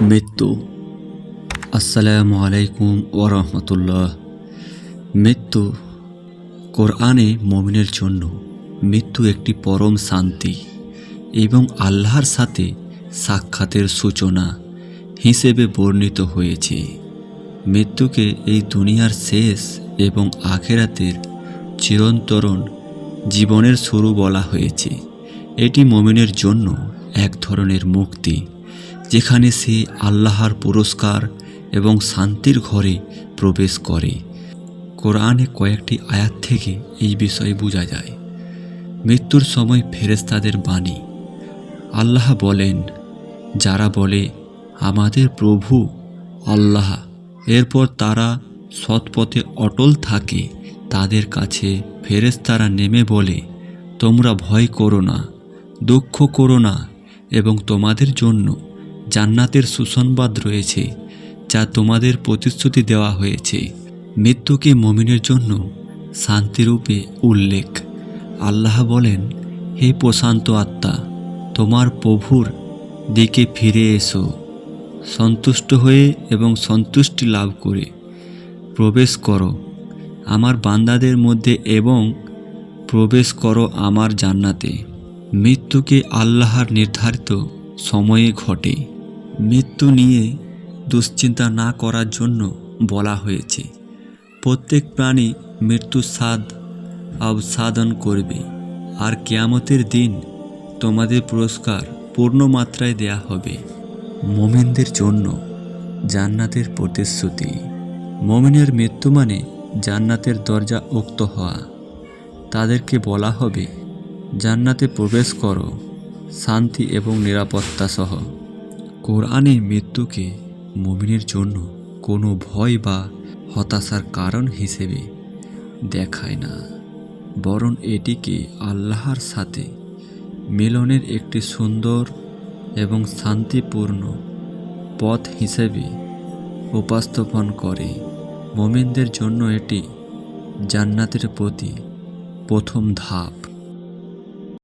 মৃত্যু। আসসালামু আলাইকুম ওরহমতুল্লাহ। মৃত্যু। কোরআনে মুমিনের জন্য মৃত্যু একটি পরম শান্তি এবং আল্লাহর সাথে সাক্ষাতের সূচনা হিসেবে বর্ণিত হয়েছে। মৃত্যুকে এই দুনিয়ার শেষ এবং আখেরাতের চিরন্তরণ জীবনের শুরু বলা হয়েছে। এটি মুমিনের জন্য এক ধরনের মুক্তি, যেখানে সে আল্লাহর পুরস্কার এবং শান্তির ঘরে প্রবেশ করে। কোরআনে কয়েকটি আয়াত থেকে এই বিষয়ে বোঝা যায়। মৃত্যুর সময় ফেরেশতাদের বাণী। আল্লাহ বলেন, যারা বলে আমাদের প্রভু আল্লাহ, এরপর তারা সৎপথে অটল থাকে, তাদের কাছে ফেরেশতারা নেমে বলে, তোমরা ভয় করো না, দুঃখ করো না, এবং তোমাদের জন্য জান্নাতের সুসংবাদ রয়েছে, যা তোমাদের প্রতিশ্রুতি দেওয়া হয়েছে। মৃত্যুকে মুমিনের জন্য শান্তিরূপে উল্লেখ। আল্লাহ বলেন, হে প্রশান্ত আত্মা, তোমার প্রভুর দিকে ফিরে এসো, সন্তুষ্ট হয়ে এবং সন্তুষ্টি লাভ করে প্রবেশ করো আমার বান্দাদের মধ্যে এবং প্রবেশ করো আমার জান্নাতে। মৃত্যুকে আল্লাহর নির্ধারিত সময়ে ঘটে। মৃত্যু নিয়ে দুশ্চিন্তা না করার জন্য বলা হয়েছে। প্রত্যেক প্রাণী মৃত্যুর স্বাদ আস্বাদন করবে, আর কিয়ামতের দিন তোমাদের পুরস্কার পূর্ণ মাত্রায় দেয়া হবে। মুমিনদের জন্য জান্নাতের প্রতিশ্রুতি। মুমিনের মৃত্যু মানে জান্নাতের দরজা উক্ত হওয়া। তাদেরকে বলা হবে, জান্নাতে প্রবেশ করো শান্তি এবং নিরাপত্তা সহ। কোরআনে মৃত্যুকে মুমিনের জন্য কোনো ভয় বা হতাশার কারণ হিসেবে দেখায় না, বরং এটিকে আল্লাহর সাথে মিলনের একটি সুন্দর এবং শান্তিপূর্ণ পথ হিসেবে উপস্থাপন করে। মুমিনদের জন্য এটি জান্নাতের প্রতি প্রথম ধাপ।